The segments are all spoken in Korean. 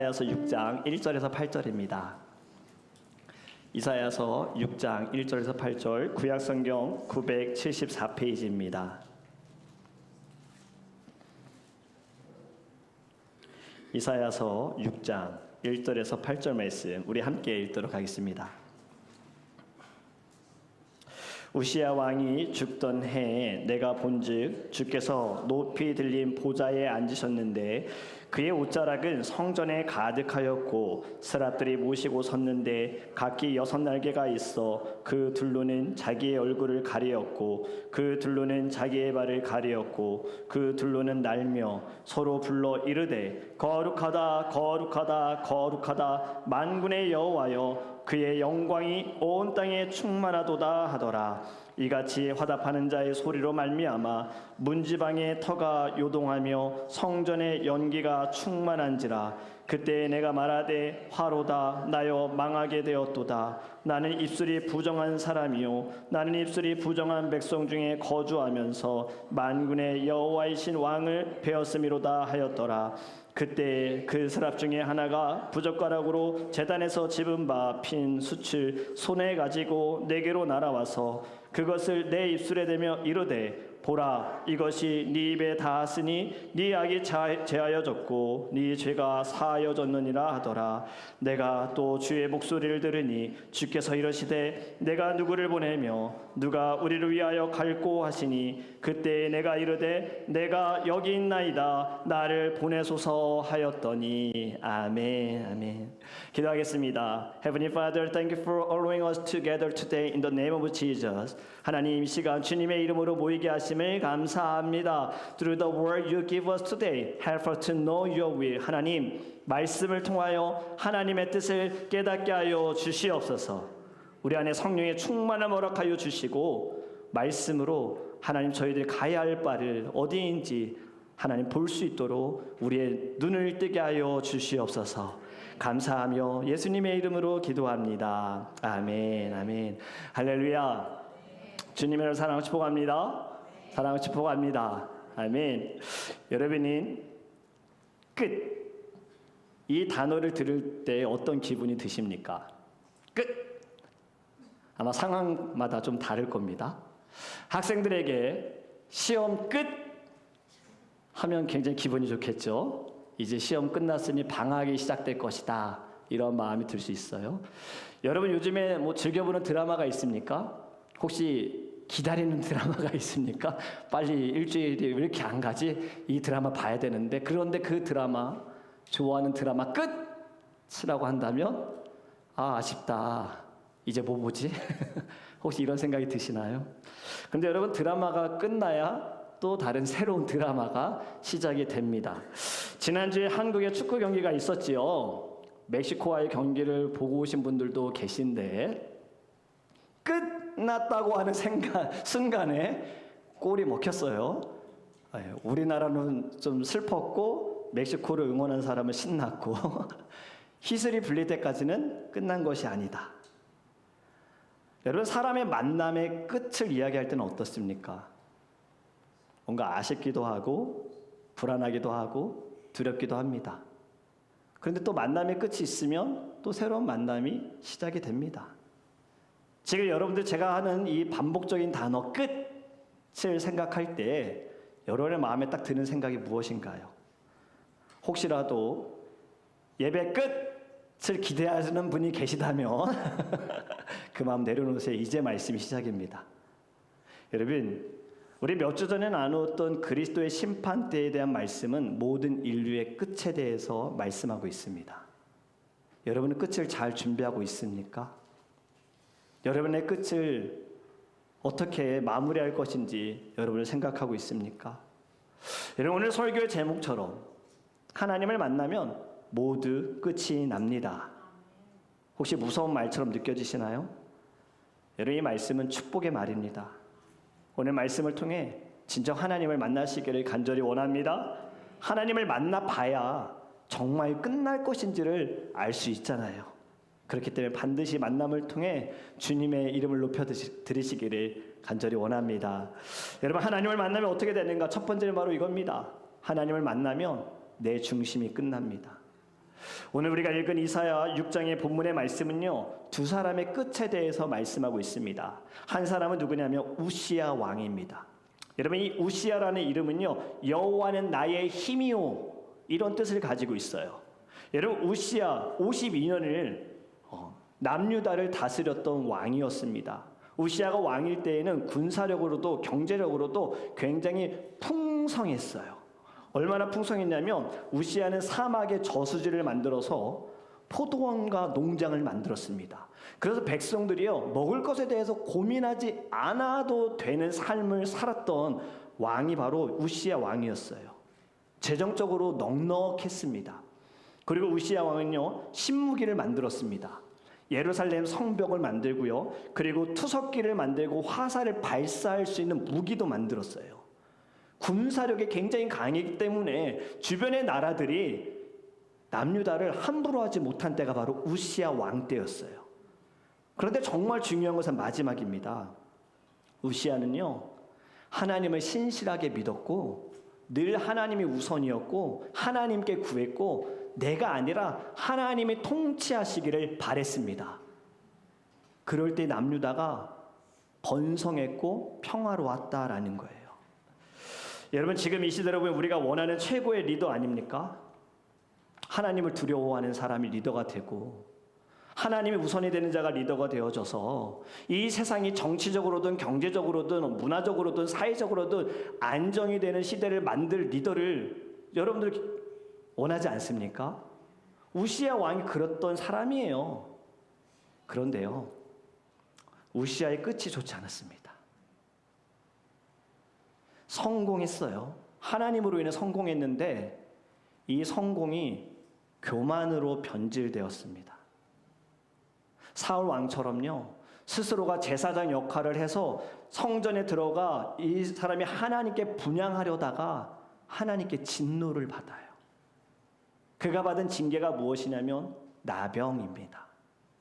이사야서 6장 1절에서 8절입니다. 이사야서 6장 1절에서 8절 구약성경 974페이지입니다. 이사야서 6장 1절에서 8절 말씀 우리 함께 읽도록 하겠습니다. 우시야 왕이 죽던 해에 내가 본즉 주께서 높이 들린 보좌에 앉으셨는데 그의 옷자락은 성전에 가득하였고 스랍들이 모시고 섰는데 각기 6날개가 있어 그 둘로는 자기의 얼굴을 가리었고 그 둘로는 자기의 발을 가리었고 그 둘로는 날며 서로 불러 이르되 거룩하다 거룩하다 거룩하다 만군의 여호와여 그의 영광이 온 땅에 충만하도다 하더라. 이같이 화답하는 자의 소리로 말미암아 문지방의 터가 요동하며 성전의 연기가 충만한지라. 그때 내가 말하되 화로다 나여 망하게 되었도다. 나는 입술이 부정한 사람이요 나는 입술이 부정한 백성 중에 거주하면서 만군의 여호와이신 왕을 베었음이로다 하였더라. 그때 그 스랍 중에 하나가 부젓가락으로 제단에서 집은 바 핀 숯을 손에 가지고 내게로 날아와서 그것을 내 입술에 대며 이르되 보라 이것이 네 입에 닿았으니 네 악이 제하여졌고 네 죄가 사하여졌느니라 하더라. 내가 또 주의 목소리를 들으니 주께서 이러시되 내가 누구를 보내며 누가 우리를 위하여 갈꼬 하시니 그때 내가 이르되 내가 여기 있나이다 나를 보내소서 하였더니 아멘. 아멘. 기도하겠습니다. Heavenly Father, thank you for allowing us together today in the name of Jesus. 하나님 이 시간 주님의 이름으로 모이게 하심을 감사합니다. Through the word you give us today, help us to know your will. 하나님 말씀을 통하여 하나님의 뜻을 깨닫게 하여 주시옵소서. 우리 안에 성령의 충만함 허락하여 주시고 말씀으로 하나님 저희들 가야 할 바를 어디인지 하나님 볼 수 있도록 우리의 눈을 뜨게 하여 주시옵소서. 감사하며 예수님의 이름으로 기도합니다. 아멘. 아멘. 할렐루야. 주님을 사랑하고 축복합니다. 사랑하고 축복합니다. 아멘. 여러분은 끝. 이 단어를 들을 때 어떤 기분이 드십니까? 끝. 아마 상황마다 좀 다를 겁니다. 학생들에게 시험 끝 하면 굉장히 기분이 좋겠죠. 이제 시험 끝났으니 방학이 시작될 것이다. 이런 마음이 들 수 있어요. 여러분 요즘에 뭐 즐겨보는 드라마가 있습니까? 혹시 기다리는 드라마가 있습니까? 빨리 일주일이 왜 이렇게 안 가지? 이 드라마 봐야 되는데 그런데 그 드라마 좋아하는 드라마 끝이라고 한다면 아쉽다. 이제 뭐 보지? 혹시 이런 생각이 드시나요? 근데 여러분 드라마가 끝나야 또 다른 새로운 드라마가 시작이 됩니다. 지난주에 한국의 축구 경기가 있었지요. 멕시코와의 경기를 보고 오신 분들도 계신데 끝났다고 하는 순간에 골이 먹혔어요. 우리나라는 좀 슬펐고 멕시코를 응원한 사람은 신났고 휘슬이 불릴 때까지는 끝난 것이 아니다. 여러분 사람의 만남의 끝을 이야기할 때는 어떻습니까? 뭔가 아쉽기도 하고 불안하기도 하고 두렵기도 합니다. 그런데 또 만남의 끝이 있으면 또 새로운 만남이 시작이 됩니다. 지금 여러분들 제가 하는 이 반복적인 단어 끝을 생각할 때 여러분의 마음에 딱 드는 생각이 무엇인가요? 혹시라도 예배 끝을 기대하시는 분이 계시다면 그 마음 내려놓으세요. 이제 말씀이 시작입니다. 여러분 우리 몇 주 전에 나누었던 그리스도의 심판대에 대한 말씀은 모든 인류의 끝에 대해서 말씀하고 있습니다. 여러분은 끝을 잘 준비하고 있습니까? 여러분의 끝을 어떻게 마무리할 것인지 여러분을 생각하고 있습니까? 여러분 오늘 설교의 제목처럼 하나님을 만나면 모두 끝이 납니다. 혹시 무서운 말처럼 느껴지시나요? 여러분 이 말씀은 축복의 말입니다. 오늘 말씀을 통해 진정 하나님을 만나시기를 간절히 원합니다. 하나님을 만나봐야 정말 끝날 것인지를 알 수 있잖아요. 그렇기 때문에 반드시 만남을 통해 주님의 이름을 높여 드리시기를 간절히 원합니다. 여러분 하나님을 만나면 어떻게 되는가? 첫 번째는 바로 이겁니다. 하나님을 만나면 내 중심이 끝납니다. 오늘 우리가 읽은 이사야 6장의 본문의 말씀은요, 두 사람의 끝에 대해서 말씀하고 있습니다. 한 사람은 누구냐면 우시야 왕입니다. 여러분, 이 우시야라는 이름은요, 여호와는 나의 힘이요, 이런 뜻을 가지고 있어요. 여러분, 우시야 52년을 남유다를 다스렸던 왕이었습니다. 우시야가 왕일 때에는 군사력으로도 경제력으로도 굉장히 풍성했어요. 얼마나 풍성했냐면 우시야는 사막에 저수지를 만들어서 포도원과 농장을 만들었습니다. 그래서 백성들이요, 먹을 것에 대해서 고민하지 않아도 되는 삶을 살았던 왕이 바로 우시야 왕이었어요. 재정적으로 넉넉했습니다. 그리고 우시야 왕은요, 신무기를 만들었습니다. 예루살렘 성벽을 만들고요, 그리고 투석기를 만들고 화살을 발사할 수 있는 무기도 만들었어요. 군사력이 굉장히 강했기 때문에 주변의 나라들이 남유다를 함부로 하지 못한 때가 바로 우시야 왕 때였어요. 그런데 정말 중요한 것은 마지막입니다. 우시야는요, 하나님을 신실하게 믿었고 늘 하나님이 우선이었고 하나님께 구했고 내가 아니라 하나님이 통치하시기를 바랬습니다. 그럴 때 남유다가 번성했고 평화로웠다라는 거예요. 여러분, 지금 이 시대로 보면 우리가 원하는 최고의 리더 아닙니까? 하나님을 두려워하는 사람이 리더가 되고 하나님이 우선이 되는 자가 리더가 되어져서 이 세상이 정치적으로든 경제적으로든 문화적으로든 사회적으로든 안정이 되는 시대를 만들 리더를 여러분들 원하지 않습니까? 우시야 왕이 그랬던 사람이에요. 그런데요, 우시야의 끝이 좋지 않았습니다. 성공했어요. 하나님으로 인해 성공했는데 이 성공이 교만으로 변질되었습니다. 사울 왕처럼요, 스스로가 제사장 역할을 해서 성전에 들어가 이 사람이 하나님께 분향하려다가 하나님께 진노를 받아요. 그가 받은 징계가 무엇이냐면 나병입니다.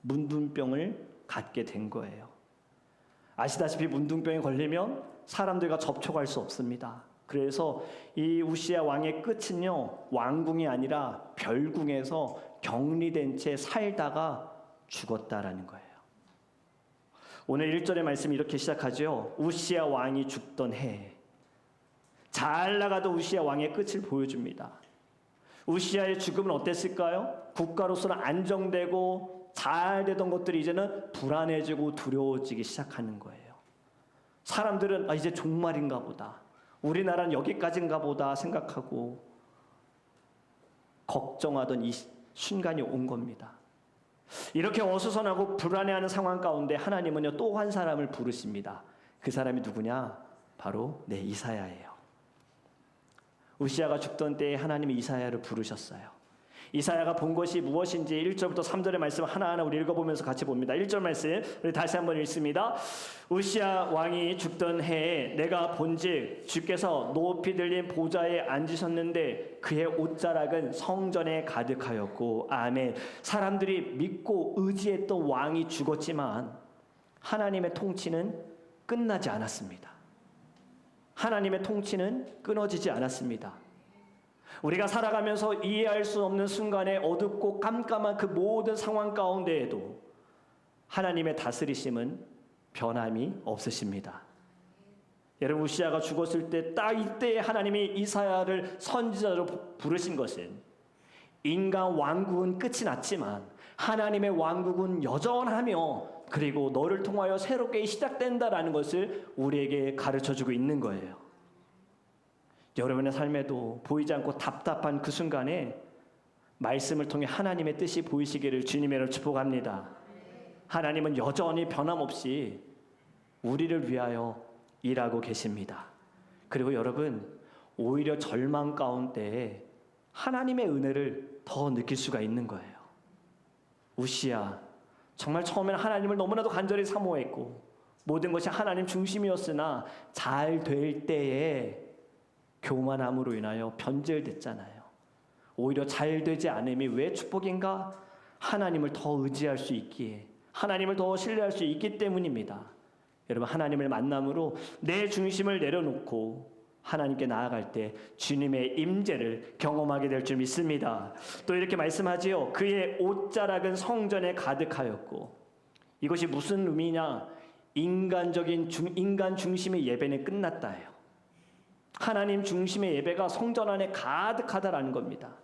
문둥병을 갖게 된 거예요. 아시다시피 문둥병에 걸리면 사람들과 접촉할 수 없습니다. 그래서 이 우시야 왕의 끝은요, 왕궁이 아니라 별궁에서 격리된 채 살다가 죽었다라는 거예요. 오늘 1절의 말씀이 이렇게 시작하죠. 우시야 왕이 죽던 해. 잘 나가던 우시야 왕의 끝을 보여줍니다. 우시야의 죽음은 어땠을까요? 국가로서는 안정되고 잘 되던 것들이 이제는 불안해지고 두려워지기 시작하는 거예요. 사람들은 이제 종말인가 보다, 우리나라는 여기까지인가 보다 생각하고 걱정하던 이 순간이 온 겁니다. 이렇게 어수선하고 불안해하는 상황 가운데 하나님은요, 또 한 사람을 부르십니다. 그 사람이 누구냐? 바로 이사야예요. 우시야가 죽던 때에 하나님이 이사야를 부르셨어요. 이사야가 본 것이 무엇인지 1절부터 3절의 말씀 하나하나 우리 읽어보면서 같이 봅니다. 1절 말씀 우리 다시 한번 읽습니다. 우시야 왕이 죽던 해에 내가 본즉 주께서 높이 들린 보좌에 앉으셨는데 그의 옷자락은 성전에 가득하였고, 아멘. 사람들이 믿고 의지했던 왕이 죽었지만 하나님의 통치는 끝나지 않았습니다. 하나님의 통치는 끊어지지 않았습니다. 우리가 살아가면서 이해할 수 없는 순간에 어둡고 깜깜한 그 모든 상황 가운데에도 하나님의 다스리심은 변함이 없으십니다. 여러분, 우시야가 죽었을 때 딱 이때에 하나님이 이사야를 선지자로 부르신 것은 인간 왕국은 끝이 났지만 하나님의 왕국은 여전하며 그리고 너를 통하여 새롭게 시작된다라는 것을 우리에게 가르쳐주고 있는 거예요. 여러분의 삶에도 보이지 않고 답답한 그 순간에 말씀을 통해 하나님의 뜻이 보이시기를 주님의 이름으로 축복합니다. 하나님은 여전히 변함없이 우리를 위하여 일하고 계십니다. 그리고 여러분, 오히려 절망 가운데에 하나님의 은혜를 더 느낄 수가 있는 거예요. 우시야, 정말 처음에는 하나님을 너무나도 간절히 사모했고 모든 것이 하나님 중심이었으나 잘 될 때에 교만함으로 인하여 변질됐잖아요. 오히려 잘 되지 않음이 왜 축복인가? 하나님을 더 의지할 수 있기에, 하나님을 더 신뢰할 수 있기 때문입니다. 여러분, 하나님을 만남으로 내 중심을 내려놓고 하나님께 나아갈 때 주님의 임재를 경험하게 될 줄 믿습니다. 또 이렇게 말씀하지요. 그의 옷자락은 성전에 가득하였고, 이것이 무슨 의미냐? 인간 중심의 예배는 끝났다예요. 하나님 중심의 예배가 성전 안에 가득하다라는 겁니다.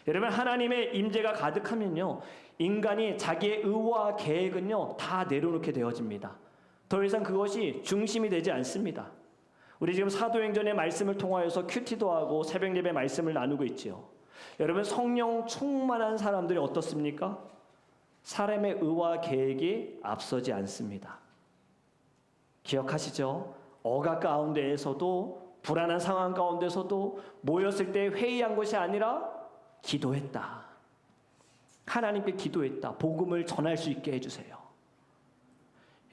여러분, 하나님의 임재가 가득하면요, 인간이 자기의 의와 계획은요 다 내려놓게 되어집니다. 더 이상 그것이 중심이 되지 않습니다. 우리 지금 사도행전의 말씀을 통하여서 큐티도 하고 새벽 예배 말씀을 나누고 있지요. 여러분, 성령 충만한 사람들이 어떻습니까? 사람의 의와 계획이 앞서지 않습니다. 기억하시죠? 억압 가운데에서도, 불안한 상황 가운데서도 모였을 때 회의한 것이 아니라 기도했다. 하나님께 기도했다. 복음을 전할 수 있게 해주세요.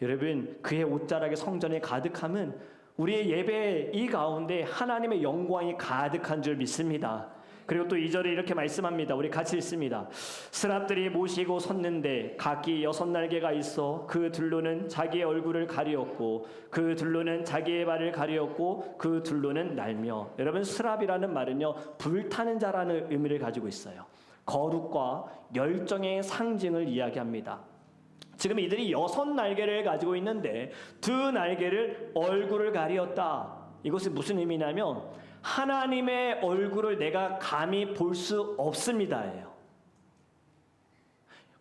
여러분, 그의 옷자락의 성전에 가득함은 우리의 예배 이 가운데 하나님의 영광이 가득한 줄 믿습니다. 그리고 또 2절에 이렇게 말씀합니다. 우리 같이 읽습니다. 스랍들이 모시고 섰는데 각기 6날개가 있어 그 둘로는 자기의 얼굴을 가리었고 그 둘로는 자기의 발을 가리었고 그 둘로는 날며. 여러분, 스랍이라는 말은요 불타는 자라는 의미를 가지고 있어요. 거룩과 열정의 상징을 이야기합니다. 지금 이들이 6날개를 가지고 있는데 2날개를 얼굴을 가리었다. 이것이 무슨 의미냐면 하나님의 얼굴을 내가 감히 볼 수 없습니다예요.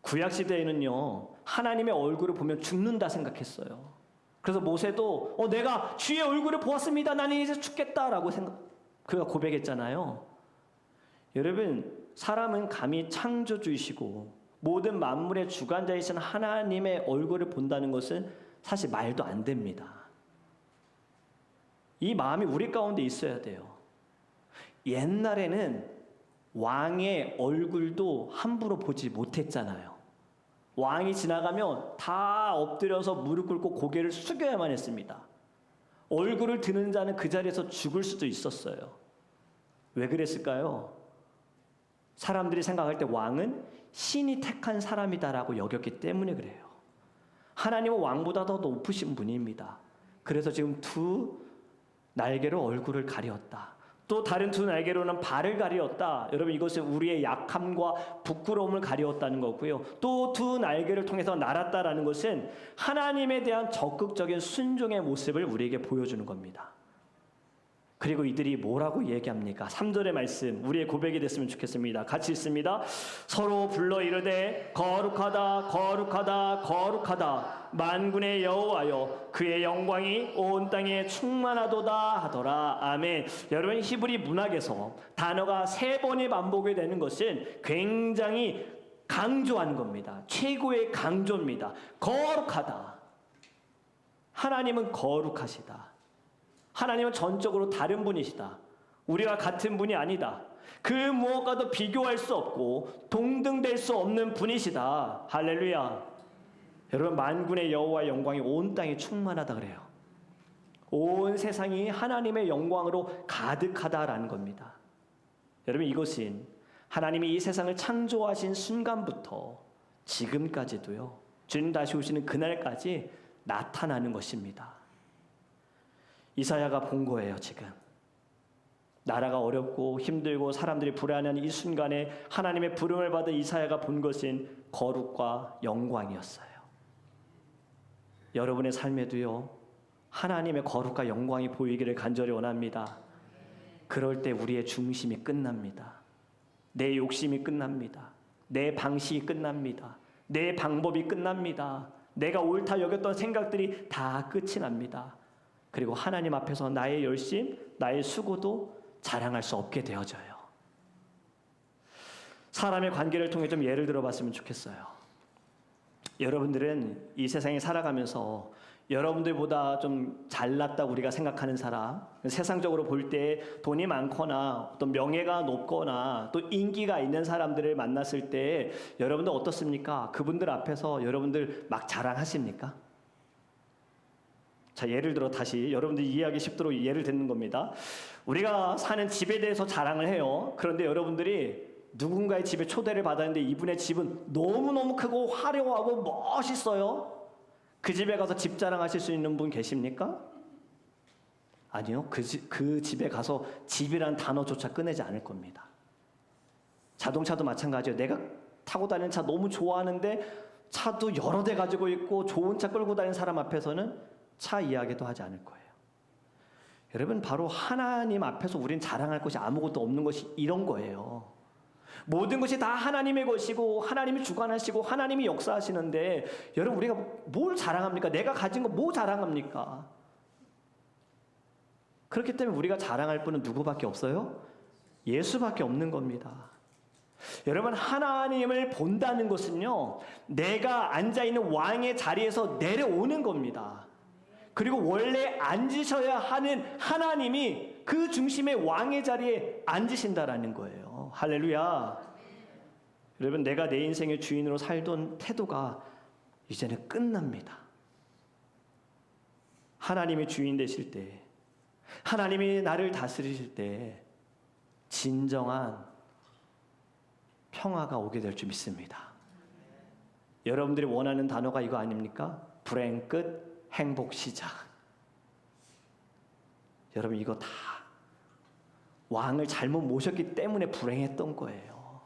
구약시대에는요 하나님의 얼굴을 보면 죽는다 생각했어요. 그래서 모세도 내가 주의 얼굴을 보았습니다. 나는 이제 죽겠다라고 그가 고백했잖아요. 여러분, 사람은 감히 창조주이시고 모든 만물의 주관자이신 하나님의 얼굴을 본다는 것은 사실 말도 안 됩니다. 이 마음이 우리 가운데 있어야 돼요. 옛날에는 왕의 얼굴도 함부로 보지 못했잖아요. 왕이 지나가면 다 엎드려서 무릎 꿇고 고개를 숙여야만 했습니다. 얼굴을 드는 자는 그 자리에서 죽을 수도 있었어요. 왜 그랬을까요? 사람들이 생각할 때 왕은 신이 택한 사람이다라고 여겼기 때문에 그래요. 하나님은 왕보다 더 높으신 분입니다. 그래서 지금 2날개로 얼굴을 가리었다. 또 다른 2날개로는 발을 가리었다. 여러분, 이것은 우리의 약함과 부끄러움을 가리었다는 거고요. 또 2날개를 통해서 날았다라는 것은 하나님에 대한 적극적인 순종의 모습을 우리에게 보여주는 겁니다. 그리고 이들이 뭐라고 얘기합니까? 3절의 말씀, 우리의 고백이 됐으면 좋겠습니다. 같이 읽습니다. 서로 불러 이르되 거룩하다 거룩하다 거룩하다 만군의 여호와여 그의 영광이 온 땅에 충만하도다 하더라. 아멘. 여러분, 히브리 문학에서 단어가 3번이 반복이 되는 것은 굉장히 강조하는 겁니다. 최고의 강조입니다. 거룩하다. 하나님은 거룩하시다. 하나님은 전적으로 다른 분이시다. 우리와 같은 분이 아니다. 그 무엇과도 비교할 수 없고 동등될 수 없는 분이시다. 할렐루야. 여러분, 만군의 여호와의 영광이 온 땅에 충만하다 그래요. 온 세상이 하나님의 영광으로 가득하다라는 겁니다. 여러분, 이것은 하나님이 이 세상을 창조하신 순간부터 지금까지도요, 주님 다시 오시는 그날까지 나타나는 것입니다. 이사야가 본 거예요. 지금 나라가 어렵고 힘들고 사람들이 불안한 이 순간에 하나님의 부름을 받은 이사야가 본 것은 거룩과 영광이었어요. 여러분의 삶에도요 하나님의 거룩과 영광이 보이기를 간절히 원합니다. 그럴 때 우리의 중심이 끝납니다. 내 욕심이 끝납니다. 내 방식이 끝납니다. 내 방법이 끝납니다. 내가 옳다 여겼던 생각들이 다 끝이 납니다. 그리고 하나님 앞에서 나의 열심, 나의 수고도 자랑할 수 없게 되어져요. 사람의 관계를 통해 좀 예를 들어봤으면 좋겠어요. 여러분들은 이 세상에 살아가면서 여러분들보다 좀 잘났다고 우리가 생각하는 사람, 세상적으로 볼 때 돈이 많거나 어떤 명예가 높거나 또 인기가 있는 사람들을 만났을 때 여러분들 어떻습니까? 그분들 앞에서 여러분들 막 자랑하십니까? 자, 예를 들어 다시 여러분들이 이해하기 쉽도록 예를 듣는 겁니다. 우리가 사는 집에 대해서 자랑을 해요. 그런데 여러분들이 누군가의 집에 초대를 받았는데 이분의 집은 너무너무 크고 화려하고 멋있어요. 그 집에 가서 집 자랑하실 수 있는 분 계십니까? 아니요. 그 집에 가서 집이란 단어조차 꺼내지 않을 겁니다. 자동차도 마찬가지예요. 내가 타고 다니는 차 너무 좋아하는데 차도 여러 대 가지고 있고 좋은 차 끌고 다니는 사람 앞에서는 차 이야기도 하지 않을 거예요. 여러분, 바로 하나님 앞에서 우린 자랑할 것이 아무것도 없는 것이 이런 거예요. 모든 것이 다 하나님의 것이고 하나님이 주관하시고 하나님이 역사하시는데, 여러분, 우리가 뭘 자랑합니까? 내가 가진 거 뭐 자랑합니까? 그렇기 때문에 우리가 자랑할 분은 누구밖에 없어요? 예수밖에 없는 겁니다. 여러분, 하나님을 본다는 것은요, 내가 앉아있는 왕의 자리에서 내려오는 겁니다. 그리고 원래 앉으셔야 하는 하나님이 그 중심의 왕의 자리에 앉으신다라는 거예요. 할렐루야. 여러분, 내가 내 인생의 주인으로 살던 태도가 이제는 끝납니다. 하나님이 주인 되실 때, 하나님이 나를 다스리실 때 진정한 평화가 오게 될 줄 믿습니다. 여러분들이 원하는 단어가 이거 아닙니까? 불행 끝, 행복 시작. 여러분, 이거 다 왕을 잘못 모셨기 때문에 불행했던 거예요.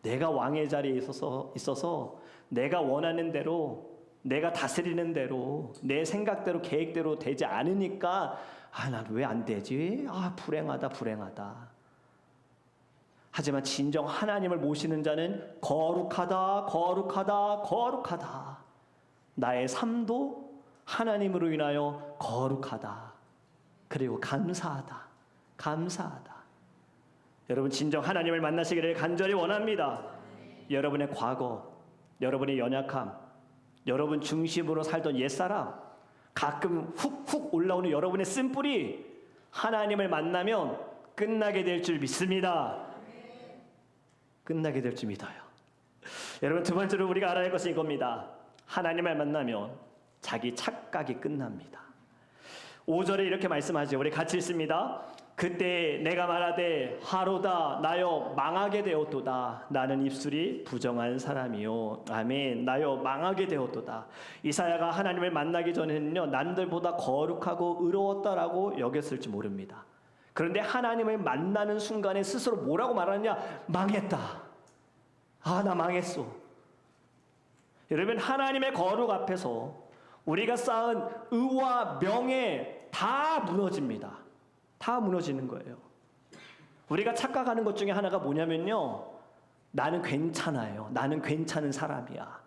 내가 왕의 자리에 있어서 내가 원하는 대로, 내가 다스리는 대로, 내 생각대로 계획대로 되지 않으니까 난 왜 안 되지? 불행하다. 하지만 진정 하나님을 모시는 자는 거룩하다. 나의 삶도 하나님으로 인하여 거룩하다. 그리고 감사하다. 여러분, 진정 하나님을 만나시기를 간절히 원합니다. 여러분의 과거, 여러분의 연약함, 여러분 중심으로 살던 옛사람, 가끔 훅훅 올라오는 여러분의 쓴뿌리, 하나님을 만나면 끝나게 될 줄 믿습니다. 끝나게 될 줄 믿어요. 여러분, 두 번째로 우리가 알아야 할 것은 이겁니다. 하나님을 만나면 자기 착각이 끝납니다. 5절에 이렇게 말씀하죠. 우리 같이 읽습니다. 그때 내가 말하되 하로다 나여 망하게 되었도다. 나는 입술이 부정한 사람이요. 아멘. 나여 망하게 되었도다. 이사야가 하나님을 만나기 전에는요, 남들보다 거룩하고 의로웠다라고 여겼을지 모릅니다. 그런데 하나님을 만나는 순간에 스스로 뭐라고 말하느냐? 망했다. 나 망했어. 여러분, 하나님의 거룩 앞에서 우리가 쌓은 의와 명예 다 무너집니다. 다 무너지는 거예요. 우리가 착각하는 것 중에 하나가 뭐냐면요, 나는 괜찮아요. 나는 괜찮은 사람이야.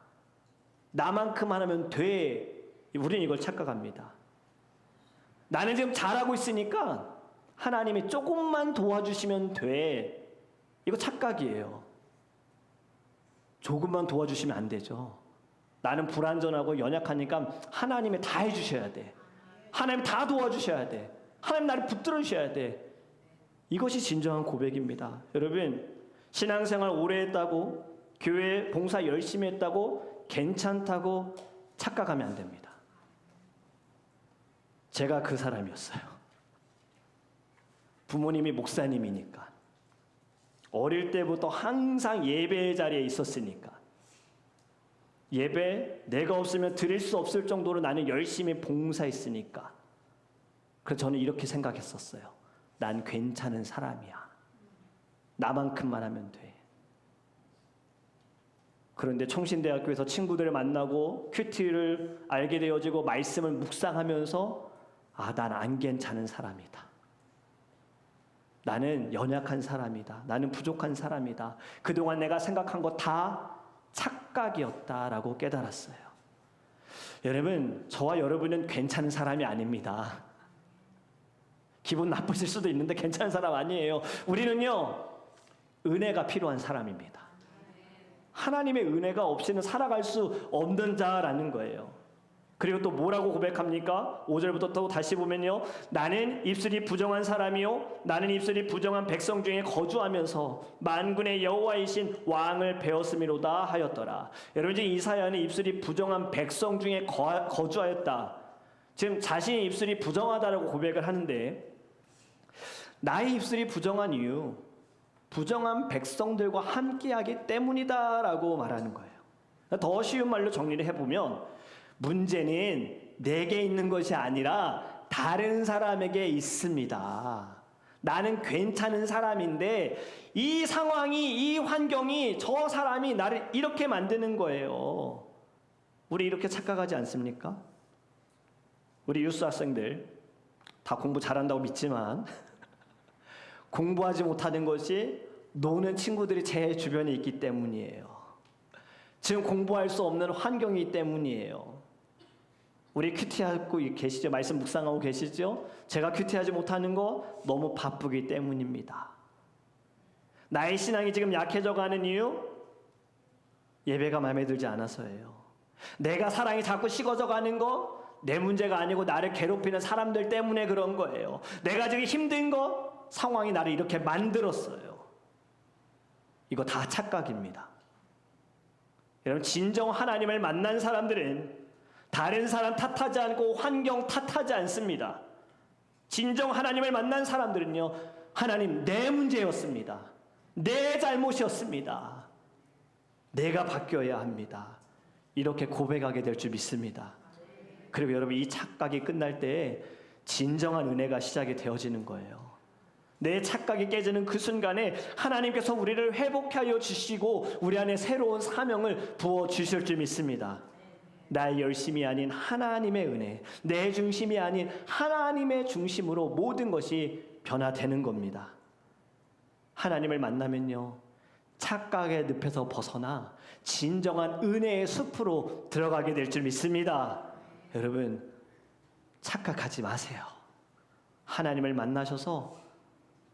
나만큼 하면 돼. 우리는 이걸 착각합니다. 나는 지금 잘하고 있으니까 하나님이 조금만 도와주시면 돼. 이거 착각이에요. 조금만 도와주시면 안 되죠. 나는 불완전하고 연약하니까 하나님이 다 해주셔야 돼. 하나님 다 도와주셔야 돼. 하나님 나를 붙들어 주셔야 돼. 이것이 진정한 고백입니다. 여러분, 신앙생활 오래 했다고, 교회 봉사 열심히 했다고, 괜찮다고 착각하면 안 됩니다. 제가 그 사람이었어요. 부모님이 목사님이니까, 어릴 때부터 항상 예배의 자리에 있었으니까, 예배 내가 없으면 드릴 수 없을 정도로 나는 열심히 봉사했으니까, 그래서 저는 이렇게 생각했었어요. 난 괜찮은 사람이야. 나만큼만 하면 돼. 그런데 총신대학교에서 친구들을 만나고 큐티를 알게 되어지고 말씀을 묵상하면서 난 안 괜찮은 사람이다. 나는 연약한 사람이다. 나는 부족한 사람이다. 그동안 내가 생각한 거 다 착각이었다라고 깨달았어요. 여러분, 저와 여러분은 괜찮은 사람이 아닙니다. 기분 나쁘실 수도 있는데 괜찮은 사람 아니에요. 우리는요, 은혜가 필요한 사람입니다. 하나님의 은혜가 없이는 살아갈 수 없는 자라는 거예요. 그리고 또 뭐라고 고백합니까? 5절부터 또 다시 보면요, 나는 입술이 부정한 사람이요, 나는 입술이 부정한 백성 중에 거주하면서 만군의 여호와이신 왕을 배웠음이로다 하였더라. 여러분, 지금 이사야는 입술이 부정한 백성 중에 거주하였다. 지금 자신의 입술이 부정하다라고 고백을 하는데, 나의 입술이 부정한 이유, 부정한 백성들과 함께하기 때문이다라고 말하는 거예요. 더 쉬운 말로 정리를 해보면, 문제는 내게 있는 것이 아니라 다른 사람에게 있습니다. 나는 괜찮은 사람인데 이 상황이, 이 환경이, 저 사람이 나를 이렇게 만드는 거예요. 우리 이렇게 착각하지 않습니까? 우리 유스 학생들 다 공부 잘한다고 믿지만 공부하지 못하는 것이 노는 친구들이 제 주변에 있기 때문이에요. 지금 공부할 수 없는 환경이기 때문이에요. 우리 큐티하고 계시죠? 말씀 묵상하고 계시죠? 제가 큐티하지 못하는 거 너무 바쁘기 때문입니다. 나의 신앙이 지금 약해져가는 이유? 예배가 마음에 들지 않아서예요. 내가 사랑이 자꾸 식어져가는 거 내 문제가 아니고 나를 괴롭히는 사람들 때문에 그런 거예요. 내가 지금 힘든 거 상황이 나를 이렇게 만들었어요. 이거 다 착각입니다. 여러분, 진정 하나님을 만난 사람들은 다른 사람 탓하지 않고 환경 탓하지 않습니다. 진정 하나님을 만난 사람들은요, 하나님, 내 문제였습니다. 내 잘못이었습니다. 내가 바뀌어야 합니다. 이렇게 고백하게 될 줄 믿습니다. 그리고 여러분, 이 착각이 끝날 때 진정한 은혜가 시작이 되어지는 거예요. 내 착각이 깨지는 그 순간에 하나님께서 우리를 회복하여 주시고 우리 안에 새로운 사명을 부어 주실 줄 믿습니다. 나의 열심이 아닌 하나님의 은혜, 내 중심이 아닌 하나님의 중심으로 모든 것이 변화되는 겁니다. 하나님을 만나면요, 착각의 늪에서 벗어나 진정한 은혜의 숲으로 들어가게 될 줄 믿습니다. 여러분, 착각하지 마세요. 하나님을 만나셔서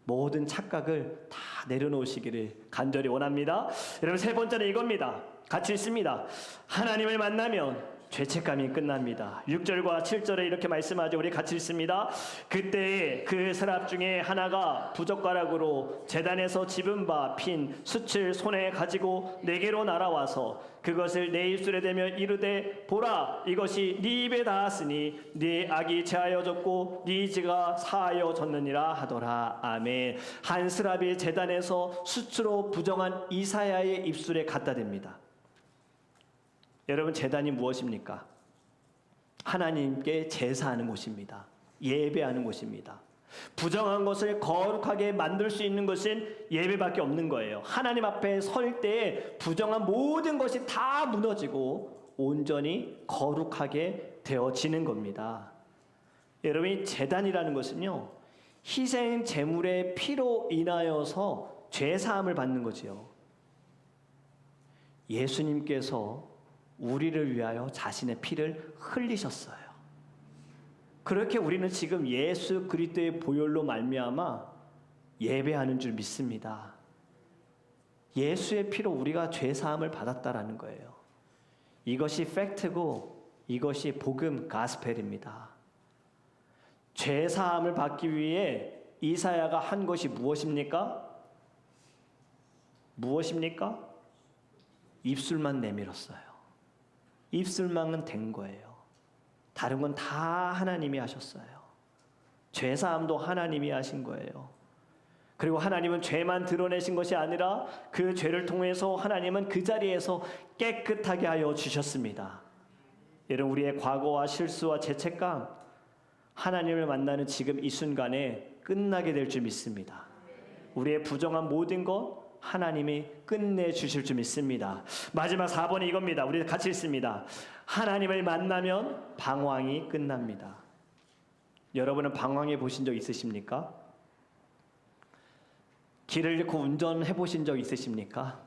모든 착각을 다 내려놓으시기를 간절히 원합니다. 여러분, 세 번째는 이겁니다. 같이 읽습니다. 하나님을 만나면 죄책감이 끝납니다. 6절과 7절에 이렇게 말씀하죠. 우리 같이 읽습니다. 그때 그 서랍 중에 하나가 부젓가락으로 제단에서 집은 바 핀 숯을 손에 가지고 내게로 날아와서 그것을 내 입술에 대며 이르되 보라, 이것이 네 입에 닿았으니 네 악이 제하여졌고 네 죄가 사하여졌느니라 하더라. 아멘. 한 서랍이 제단에서 숯으로 부정한 이사야의 입술에 갖다 댑니다. 여러분, 제단이 무엇입니까? 하나님께 제사하는 곳입니다. 예배하는 곳입니다. 부정한 것을 거룩하게 만들 수 있는 것은 예배밖에 없는 거예요. 하나님 앞에 설 때에 부정한 모든 것이 다 무너지고 온전히 거룩하게 되어지는 겁니다. 여러분, 이 제단이라는 것은요, 희생 제물의 피로 인하여서 죄사함을 받는 거지요. 예수님께서 우리를 위하여 자신의 피를 흘리셨어요. 그렇게 우리는 지금 예수 그리스도의 보혈로 말미암아 예배하는 줄 믿습니다. 예수의 피로 우리가 죄 사함을 받았다라는 거예요. 이것이 팩트고 이것이 복음 가스펠입니다. 죄 사함을 받기 위해 이사야가 한 것이 무엇입니까? 무엇입니까? 입술만 내밀었어요. 입술만은 된 거예요. 다른 건 다 하나님이 하셨어요. 죄사함도 하나님이 하신 거예요. 그리고 하나님은 죄만 드러내신 것이 아니라 그 죄를 통해서 하나님은 그 자리에서 깨끗하게 하여 주셨습니다. 여러분, 우리의 과거와 실수와 죄책감, 하나님을 만나는 지금 이 순간에 끝나게 될 줄 믿습니다. 우리의 부정한 모든 것 하나님이 끝내주실 줄 믿습니다. 마지막 4번이 이겁니다. 우리 같이 읽습니다. 하나님을 만나면 방황이 끝납니다. 여러분은 방황해 보신 적 있으십니까? 길을 잃고 운전해 보신 적 있으십니까?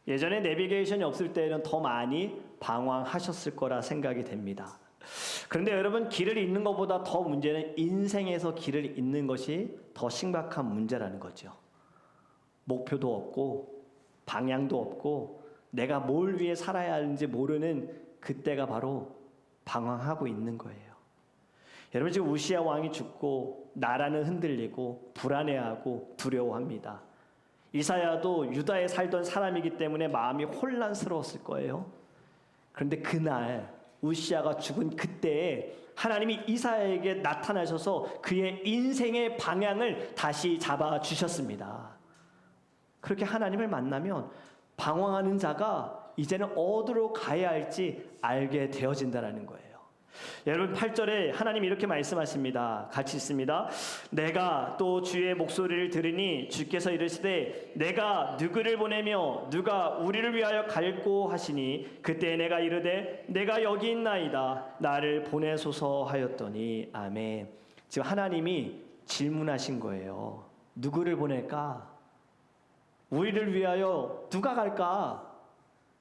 예전에 내비게이션이 없을 때는 더 많이 방황하셨을 거라 생각이 됩니다. 그런데 여러분, 길을 잃는 것보다 더 문제는 인생에서 길을 잃는 것이 더 심각한 문제라는 거죠. 목표도 없고 방향도 없고 내가 뭘 위해 살아야 하는지 모르는 그때가 바로 방황하고 있는 거예요. 여러분, 지금 우시야 왕이 죽고 나라는 흔들리고 불안해하고 두려워합니다. 이사야도 유다에 살던 사람이기 때문에 마음이 혼란스러웠을 거예요. 그런데 그날 우시야가 죽은 그때에 하나님이 이사야에게 나타나셔서 그의 인생의 방향을 다시 잡아주셨습니다. 그렇게 하나님을 만나면 방황하는 자가 이제는 어디로 가야 할지 알게 되어진다는 거예요. 여러분 8절에 하나님이 이렇게 말씀하십니다. 같이 있습니다. 내가 또 주의 목소리를 들으니 주께서 이르시되 내가 누구를 보내며 누가 우리를 위하여 갈꼬 하시니 그때 내가 이르되 내가 여기 있나이다 나를 보내소서 하였더니 아멘. 지금 하나님이 질문하신 거예요. 누구를 보낼까? 우리를 위하여 누가 갈까?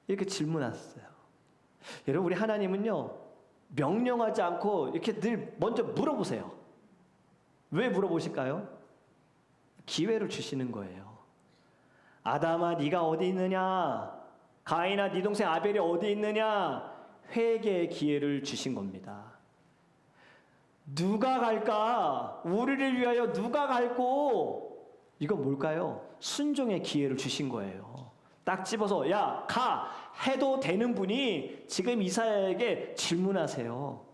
이렇게 질문하셨어요. 여러분 우리 하나님은요 명령하지 않고 이렇게 늘 먼저 물어보세요. 왜 물어보실까요? 기회를 주시는 거예요. 아담아 네가 어디 있느냐? 가인아 네 동생 아벨이 어디 있느냐? 회개의 기회를 주신 겁니다. 누가 갈까? 우리를 위하여 누가 갈고? 이건 뭘까요? 순종의 기회를 주신 거예요. 딱 집어서 야, 가! 해도 되는 분이 지금 이사야에게 질문하세요.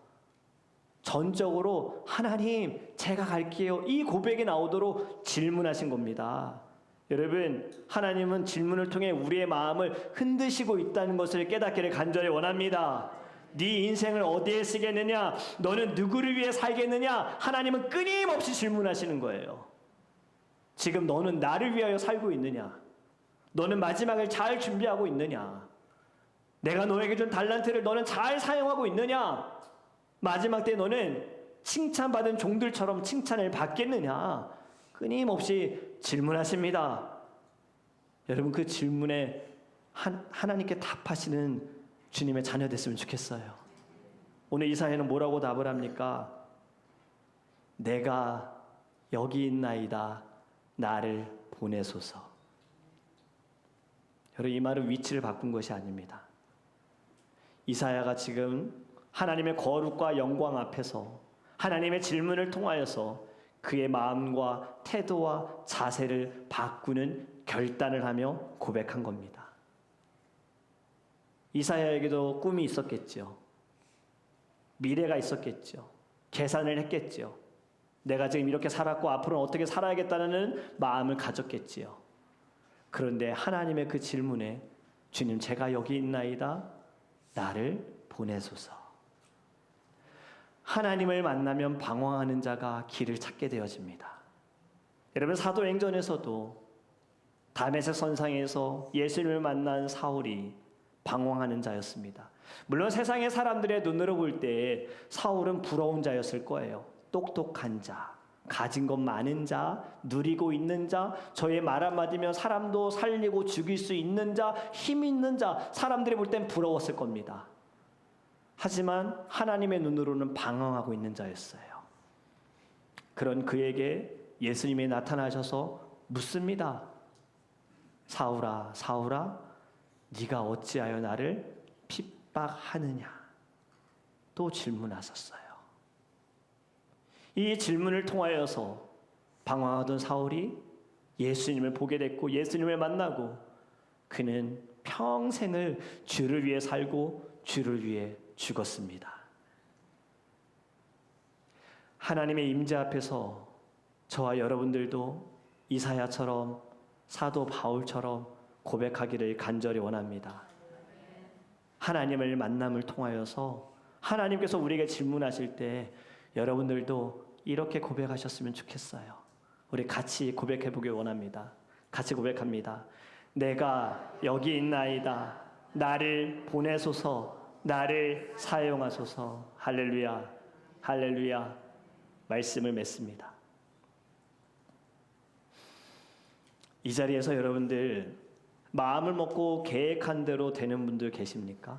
전적으로 하나님 제가 갈게요. 이 고백이 나오도록 질문하신 겁니다. 여러분 하나님은 질문을 통해 우리의 마음을 흔드시고 있다는 것을 깨닫기를 간절히 원합니다. 네 인생을 어디에 쓰겠느냐? 너는 누구를 위해 살겠느냐? 하나님은 끊임없이 질문하시는 거예요. 지금 너는 나를 위하여 살고 있느냐? 너는 마지막을 잘 준비하고 있느냐? 내가 너에게 준 달란트를 너는 잘 사용하고 있느냐? 마지막 때 너는 칭찬받은 종들처럼 칭찬을 받겠느냐? 끊임없이 질문하십니다. 여러분 그 질문에 하나님께 답하시는 주님의 자녀 됐으면 좋겠어요. 오늘 이사야는 뭐라고 답을 합니까? 내가 여기 있나이다 나를 보내소서. 여러분 이 말은 위치를 바꾼 것이 아닙니다. 이사야가 지금 하나님의 거룩과 영광 앞에서 하나님의 질문을 통하여서 그의 마음과 태도와 자세를 바꾸는 결단을 하며 고백한 겁니다. 이사야에게도 꿈이 있었겠죠. 미래가 있었겠죠. 계산을 했겠죠. 내가 지금 이렇게 살았고 앞으로는 어떻게 살아야겠다는 마음을 가졌겠지요. 그런데 하나님의 그 질문에 주님 제가 여기 있나이다 나를 보내소서. 하나님을 만나면 방황하는 자가 길을 찾게 되어집니다. 여러분 사도행전에서도 다메섹 선상에서 예수님을 만난 사울이 방황하는 자였습니다. 물론 세상의 사람들의 눈으로 볼 때 사울은 부러운 자였을 거예요. 똑똑한 자, 가진 것 많은 자, 누리고 있는 자, 저의 말 한마디면 사람도 살리고 죽일 수 있는 자, 힘 있는 자, 사람들이 볼 땐 부러웠을 겁니다. 하지만 하나님의 눈으로는 방황하고 있는 자였어요. 그런 그에게 예수님이 나타나셔서 묻습니다. 사울아, 사울아, 네가 어찌하여 나를 핍박하느냐? 또 질문하셨어요. 이 질문을 통하여서 방황하던 사울이 예수님을 보게 됐고 예수님을 만나고 그는 평생을 주를 위해 살고 주를 위해 죽었습니다. 하나님의 임재 앞에서 저와 여러분들도 이사야처럼 사도 바울처럼 고백하기를 간절히 원합니다. 하나님을 만남을 통하여서 하나님께서 우리에게 질문하실 때 여러분들도 이렇게 고백하셨으면 좋겠어요. 우리 같이 고백해 보길 원합니다. 같이 고백합니다. 내가 여기 있나이다. 나를 보내소서. 나를 사용하소서. 할렐루야. 할렐루야. 말씀을 맺습니다. 이 자리에서 여러분들 마음을 먹고 계획한 대로 되는 분들 계십니까?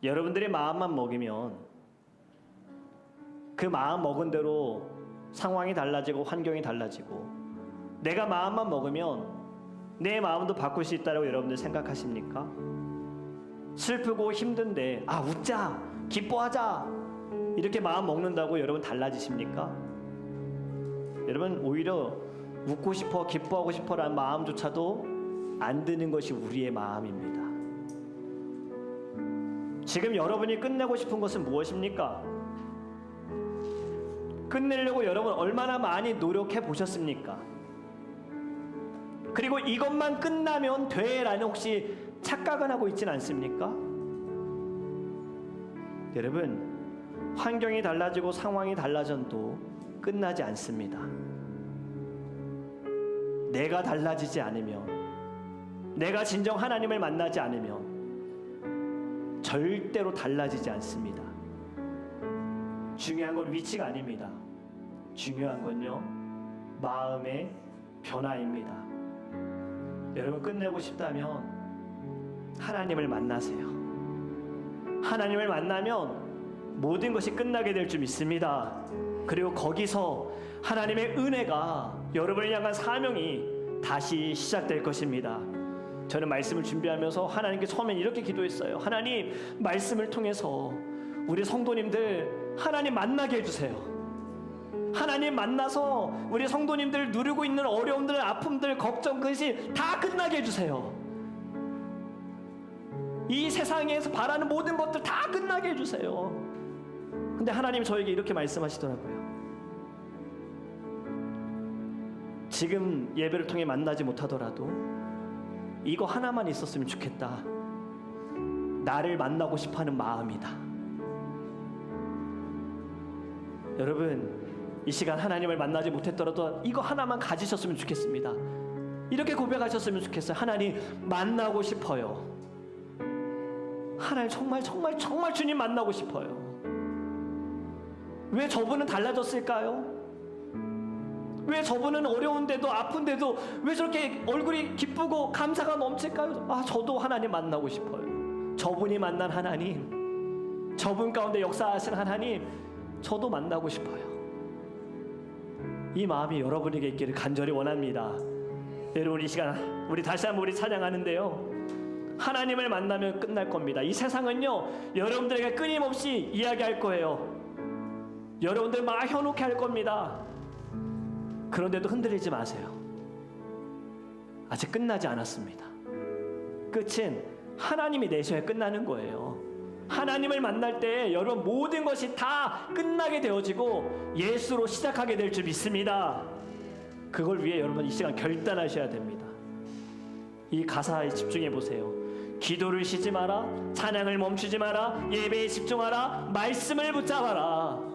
여러분들의 마음만 먹이면 그 마음 먹은 대로 상황이 달라지고 환경이 달라지고 내가 마음만 먹으면 내 마음도 바꿀 수 있다고 여러분들 생각하십니까? 슬프고 힘든데 웃자, 기뻐하자 이렇게 마음 먹는다고 여러분 달라지십니까? 여러분 오히려 웃고 싶어, 기뻐하고 싶어라는 마음조차도 안 드는 것이 우리의 마음입니다. 지금 여러분이 끝내고 싶은 것은 무엇입니까? 끝내려고 여러분 얼마나 많이 노력해 보셨습니까? 그리고 이것만 끝나면 돼라는 혹시 착각은 하고 있진 않습니까? 여러분, 환경이 달라지고 상황이 달라져도 끝나지 않습니다. 내가 달라지지 않으면, 내가 진정 하나님을 만나지 않으면 절대로 달라지지 않습니다. 중요한 건 위치가 아닙니다. 중요한 건요, 마음의 변화입니다. 여러분, 끝내고 싶다면 하나님을 만나세요. 하나님을 만나면 모든 것이 끝나게 될 줄 믿습니다. 그리고 거기서 하나님의 은혜가, 여러분을 향한 사명이 다시 시작될 것입니다. 저는 말씀을 준비하면서 하나님께 처음엔 이렇게 기도했어요. 하나님, 말씀을 통해서 우리 성도님들 하나님 만나게 해주세요. 하나님 만나서 우리 성도님들 누리고 있는 어려움들, 아픔들, 걱정, 근심 다 끝나게 해주세요. 이 세상에서 바라는 모든 것들 다 끝나게 해주세요. 근데 하나님 저에게 이렇게 말씀하시더라고요. 지금 예배를 통해 만나지 못하더라도 이거 하나만 있었으면 좋겠다. 나를 만나고 싶어하는 마음이다. 여러분, 이 시간 하나님을 만나지 못했더라도 이거 하나만 가지셨으면 좋겠습니다. 이렇게 고백하셨으면 좋겠어요. 하나님, 만나고 싶어요. 하나님, 정말 주님 만나고 싶어요. 왜 저분은 달라졌을까요? 왜 저분은 어려운데도 아픈데도 왜 저렇게 얼굴이 기쁘고 감사가 넘칠까요? 아, 저도 하나님 만나고 싶어요. 저분이 만난 하나님, 저분 가운데 역사하신 하나님, 저도 만나고 싶어요. 이 마음이 여러분에게 있기를 간절히 원합니다. 여러분, 이 시간 우리 다시 한번 우리 찬양하는데요, 하나님을 만나면 끝날 겁니다. 이 세상은요, 여러분들에게 끊임없이 이야기할 거예요. 여러분들 막 현혹해 할 겁니다. 그런데도 흔들리지 마세요. 아직 끝나지 않았습니다. 끝은 하나님이 내셔야 끝나는 거예요. 하나님을 만날 때 여러분 모든 것이 다 끝나게 되어지고 예수로 시작하게 될 줄 믿습니다. 그걸 위해 여러분 이 시간 결단하셔야 됩니다. 이 가사에 집중해 보세요. 기도를 쉬지 마라, 찬양을 멈추지 마라, 예배에 집중하라, 말씀을 붙잡아라.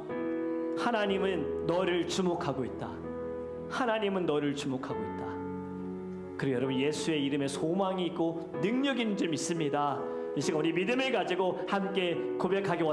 하나님은 너를 주목하고 있다. 하나님은 너를 주목하고 있다. 그리고 여러분, 예수의 이름에 소망이 있고 능력이 있는 줄 믿습니다. 이 시간 우리 믿음을 가지고 함께 고백하기 원합니다.